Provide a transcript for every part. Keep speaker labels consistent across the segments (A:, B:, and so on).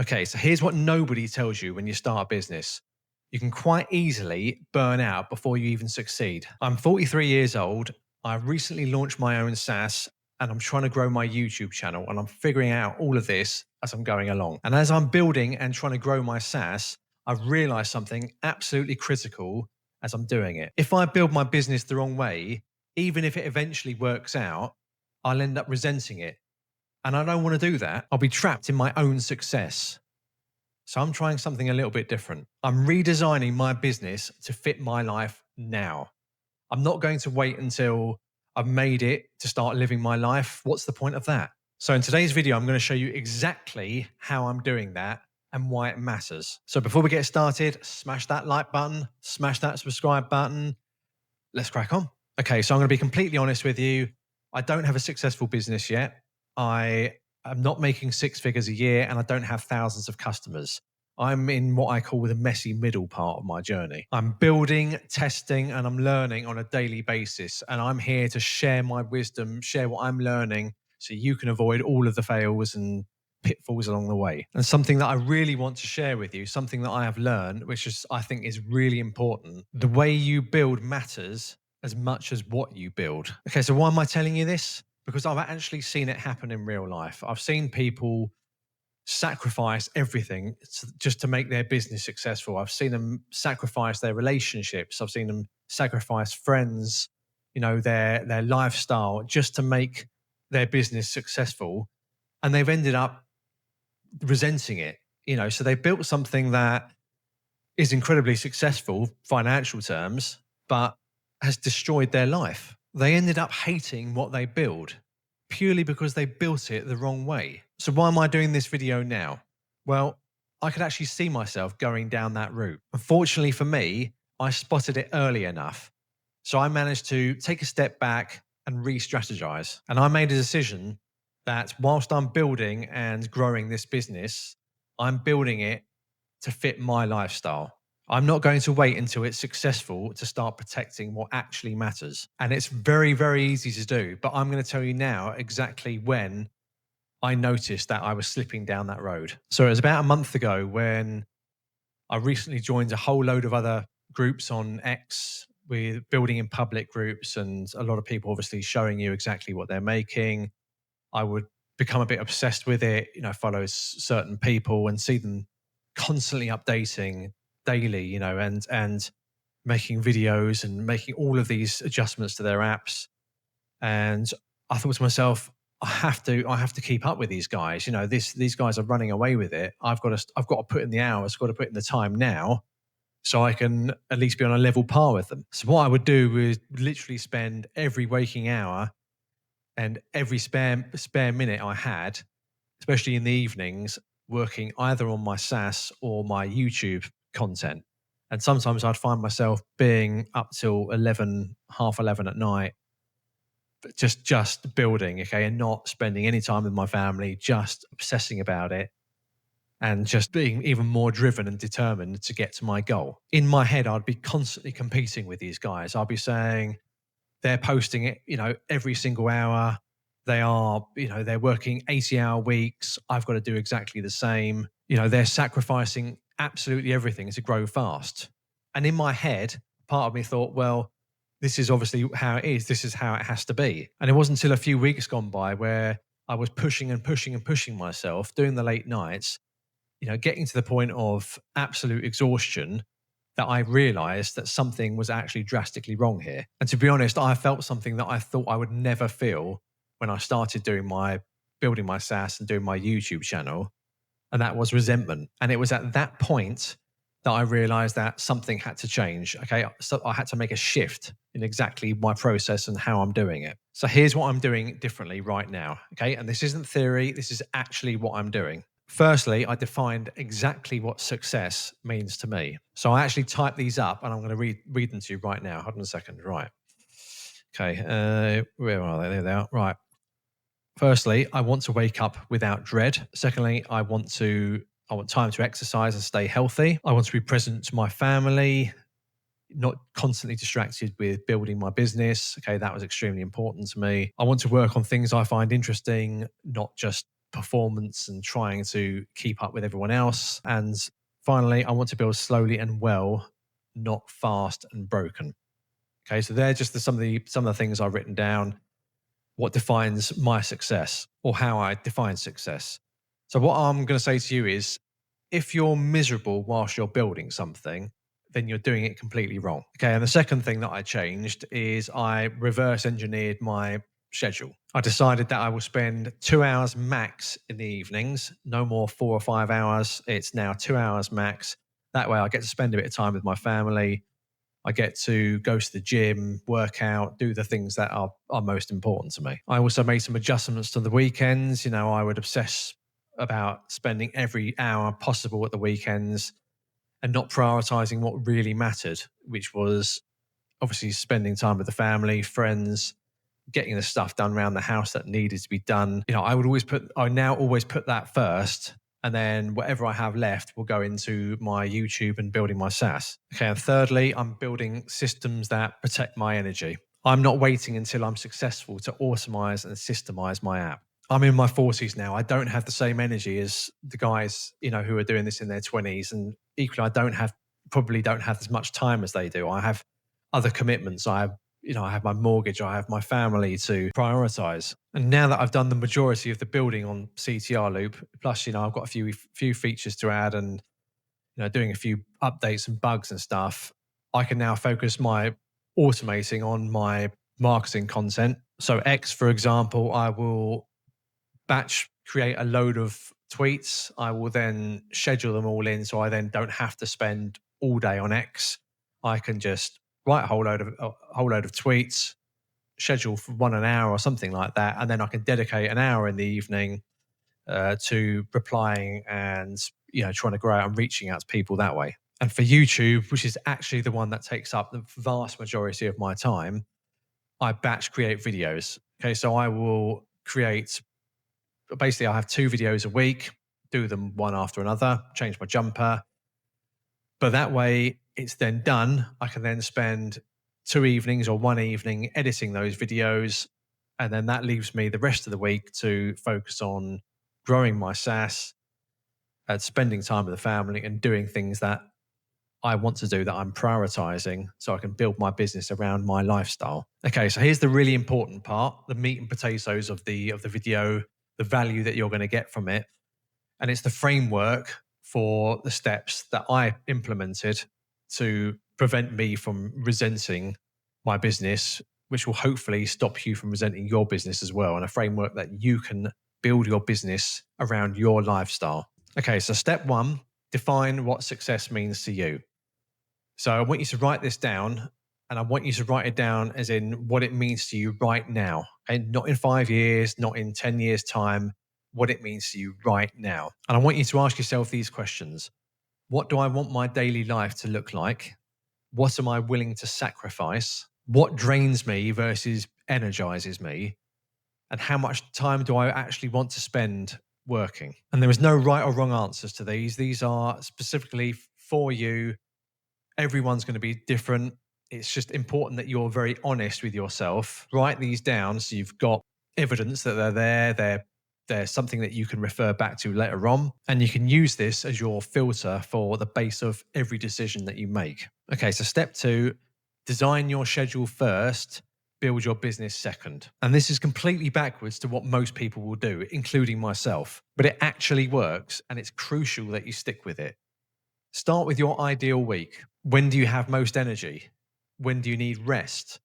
A: Okay, so here's what nobody tells you when you start a business. You can quite easily burn out before you even succeed. I'm 43 years old. I recently launched my own SaaS and I'm trying to grow my YouTube channel and I'm figuring out all of this as I'm going along. And as I'm building and trying to grow my SaaS, I've realized something absolutely critical as I'm doing it. If I build my business the wrong way, even if it eventually works out, I'll end up resenting it. And I don't want to do that. I'll be trapped in my own success. So I'm trying something a little bit different. I'm redesigning my business to fit my life now. I'm not going to wait until I've made it to start living my life. What's the point of that? So in today's video, I'm going to show you exactly how I'm doing that and why it matters. So before we get started, smash that like button, smash that subscribe button. Let's crack on. Okay, so I'm going to be completely honest with you. I don't have a successful business yet. I am not making six figures a year and I don't have thousands of customers. I'm in what I call the messy middle part of my journey. I'm building, testing, and I'm learning on a daily basis. And I'm here to share my wisdom, share what I'm learning so you can avoid all of the fails and pitfalls along the way. And something that I really want to share with you, something that I have learned, which is I think is really important. The way you build matters as much as what you build. Okay, so why am I telling you this? Because I've actually seen it happen in real life. I've seen people sacrifice everything just to make their business successful. I've seen them sacrifice their relationships. I've seen them sacrifice friends, their lifestyle just to make their business successful. And they've ended up resenting it, so they built something that is incredibly successful financial terms, but has destroyed their life. They ended up hating what they build purely because they built it the wrong way. So why am I doing this video now? Well, I could actually see myself going down that route. Unfortunately for me, I spotted it early enough. So I managed to take a step back and re-strategize. And I made a decision that whilst I'm building and growing this business, I'm building it to fit my lifestyle. I'm not going to wait until it's successful to start protecting what actually matters. And it's very, very easy to do. But I'm going to tell you now exactly when I noticed that I was slipping down that road. So it was about a month ago when I recently joined a whole load of other groups on X with building in public groups, and a lot of people obviously showing you exactly what they're making. I would become a bit obsessed with it, follow certain people and see them constantly updating daily, and making videos and making all of these adjustments to their apps. And I thought to myself, I have to keep up with these guys. These guys are running away with it. I've got to put in the hours, got to put in the time now, so I can at least be on a level par with them. So what I would do was literally spend every waking hour and every spare minute I had, especially in the evenings, working either on my SaaS or my YouTube content. And sometimes I'd find myself being up till 11, half 11 at night, just building, okay, and not spending any time with my family, just obsessing about it and just being even more driven and determined to get to my goal. In my head, I'd be constantly competing with these guys. I'd be saying, they're posting it, every single hour. They're working 80-hour weeks. I've got to do exactly the same. They're sacrificing absolutely everything to grow fast. And in my head, part of me thought, well, this is obviously how it is. This is how it has to be. And it wasn't until a few weeks gone by where I was pushing and pushing and pushing myself, doing the late nights, getting to the point of absolute exhaustion, that I realized that something was actually drastically wrong here. And to be honest, I felt something that I thought I would never feel when I started building my SaaS and doing my YouTube channel. And that was resentment. And it was at that point that I realized that something had to change. Okay. So I had to make a shift in exactly my process and how I'm doing it. So here's what I'm doing differently right now. Okay. And this isn't theory. This is actually what I'm doing. Firstly, I defined exactly what success means to me. So I actually typed these up and I'm going to read them to you right now. Hold on a second. Right. Okay. Where are they? There they are. Right. Firstly, I want to wake up without dread. Secondly, I want time to exercise and stay healthy. I want to be present to my family, not constantly distracted with building my business. Okay, that was extremely important to me. I want to work on things I find interesting, not just performance and trying to keep up with everyone else. And finally, I want to build slowly and well, not fast and broken. Okay, so they're just some of the things I've written down. What defines my success, or how I define success. So what I'm going to say to you is, if you're miserable whilst you're building something, then you're doing it completely wrong. Okay. And the second thing that I changed is I reverse engineered my schedule. I decided that I will spend 2 hours max in the evenings, no more 4 or 5 hours. It's now 2 hours max. That way I get to spend a bit of time with my family. I get to go to the gym, work out, do the things that are most important to me. I also made some adjustments to the weekends. I would obsess about spending every hour possible at the weekends and not prioritizing what really mattered, which was obviously spending time with the family, friends, getting the stuff done around the house that needed to be done. I now always put that first. And then whatever I have left will go into my YouTube and building my SaaS. Okay. And thirdly, I'm building systems that protect my energy. I'm not waiting until I'm successful to automize and systemize my app. I'm in my 40s now. I don't have the same energy as the guys, who are doing this in their 20s. And equally, probably don't have as much time as they do. I have other commitments. I have my mortgage, I have my family to prioritize. And now that I've done the majority of the building on CTR Loop, plus, I've got a few features to add and, doing a few updates and bugs and stuff, I can now focus my automating on my marketing content. So X, for example, I will batch create a load of tweets. I will then schedule them all in. So I then don't have to spend all day on X. I can just write a whole load of tweets, schedule for an hour or something like that, and then I can dedicate an hour in the evening to replying and trying to grow out and reaching out to people that way. And for YouTube, which is actually the one that takes up the vast majority of my time, I batch create videos. Okay, so I will create. Basically, I have 2 videos a week, do them one after another, change my jumper. But that way it's then done. I can then spend 2 evenings or one evening editing those videos. And then that leaves me the rest of the week to focus on growing my SaaS, spending time with the family and doing things that I want to do, that I'm prioritizing, so I can build my business around my lifestyle. Okay, so here's the really important part, the meat and potatoes of the video, the value that you're going to get from it. And it's the framework for the steps that I implemented to prevent me from resenting my business, which will hopefully stop you from resenting your business as well. And a framework that you can build your business around your lifestyle. Okay, so step 1, define what success means to you. So I want you to write this down, and I want you to write it down as in what it means to you right now, and not in 5 years, not in 10 years' time, what it means to you right now. And I want you to ask yourself these questions. What do I want my daily life to look like? What am I willing to sacrifice? What drains me versus energizes me? And how much time do I actually want to spend working? And there is no right or wrong answers to these. These are specifically for you. Everyone's going to be different. It's just important that you're very honest with yourself. Write these down so you've got evidence that they're there. They're something that you can refer back to later on. And you can use this as your filter for the base of every decision that you make. Okay, so step 2, design your schedule first, build your business second. And this is completely backwards to what most people will do, including myself. But it actually works, and it's crucial that you stick with it. Start with your ideal week. When do you have most energy? When do you need rest?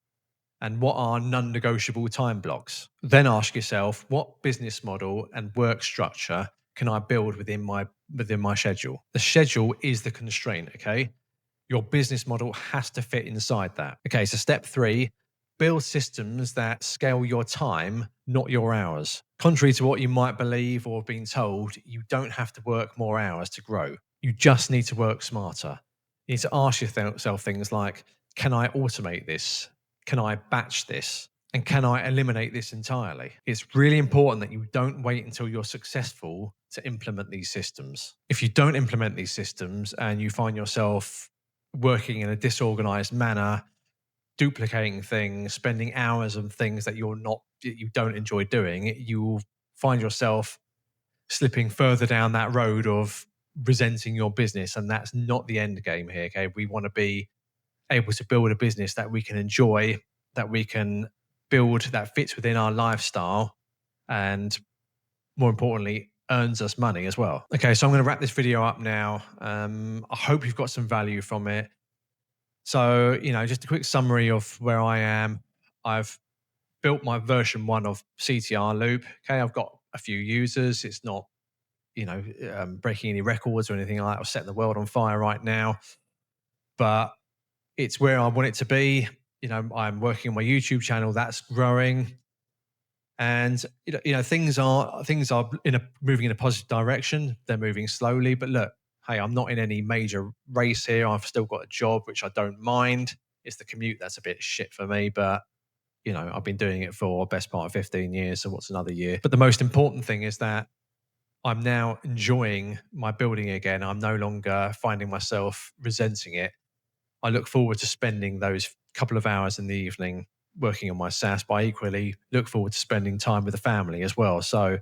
A: And what are non-negotiable time blocks? Then ask yourself, what business model and work structure can I build within my schedule? The schedule is the constraint, okay? Your business model has to fit inside that. Okay, so step 3, build systems that scale your time, not your hours. Contrary to what you might believe or have been told, you don't have to work more hours to grow. You just need to work smarter. You need to ask yourself things like, can I automate this? Can I batch this? And can I eliminate this entirely? It's really important that you don't wait until you're successful to implement these systems. If you don't implement these systems and you find yourself working in a disorganized manner, duplicating things, spending hours on things that you don't enjoy doing, you will find yourself slipping further down that road of resenting your business. And that's not the end game here. Okay. We want to be able to build a business that we can enjoy, that we can build, that fits within our lifestyle, and more importantly, earns us money as well. Okay, so I'm going to wrap this video up now. I hope you've got some value from it. So, just a quick summary of where I am. I've built my version 1 of CTR Loop. Okay, I've got a few users. It's not, breaking any records or anything like that, or setting the world on fire right now, but it's where I want it to be. I'm working on my YouTube channel. That's growing. And things are moving in a positive direction. They're moving slowly, but look, hey, I'm not in any major race here. I've still got a job, which I don't mind. It's the commute that's a bit shit for me, but I've been doing it for best part of 15 years. So what's another year? But the most important thing is that I'm now enjoying my building again. I'm no longer finding myself resenting it. I look forward to spending those couple of hours in the evening working on my SaaS, but I equally look forward to spending time with the family as well. So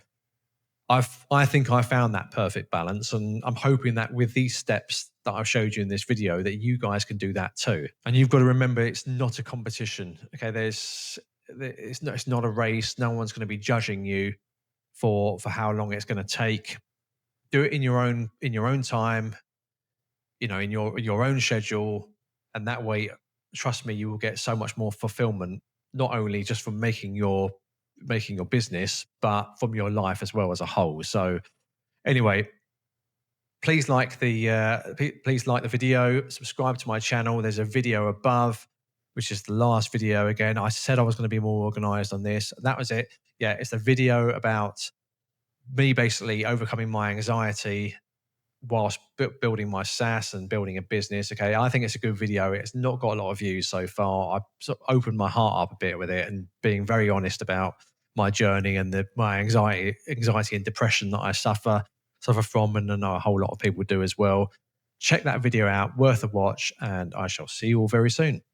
A: I think I found that perfect balance, and I'm hoping that with these steps that I've showed you in this video, that you guys can do that too. And you've got to remember, it's not a competition. Okay, it's not a race. No one's going to be judging you for how long it's going to take. Do it in your own time, in your own schedule, and that way, trust me, you will get so much more fulfillment, not only just from making your business, but from your life as well as a whole. So anyway, please like the video, subscribe to my channel. There's a video above, which is the last video. Again, I said I was going to be more organized on this. That was it. Yeah, it's a video about me basically overcoming my anxiety whilst building my SaaS and building a business. Okay, I think it's a good video. It's not got a lot of views so far. I've sort of opened my heart up a bit with it and being very honest about my journey and my anxiety and depression that I suffer from, and I know a whole lot of people do as well. Check that video out, worth a watch, and I shall see you all very soon.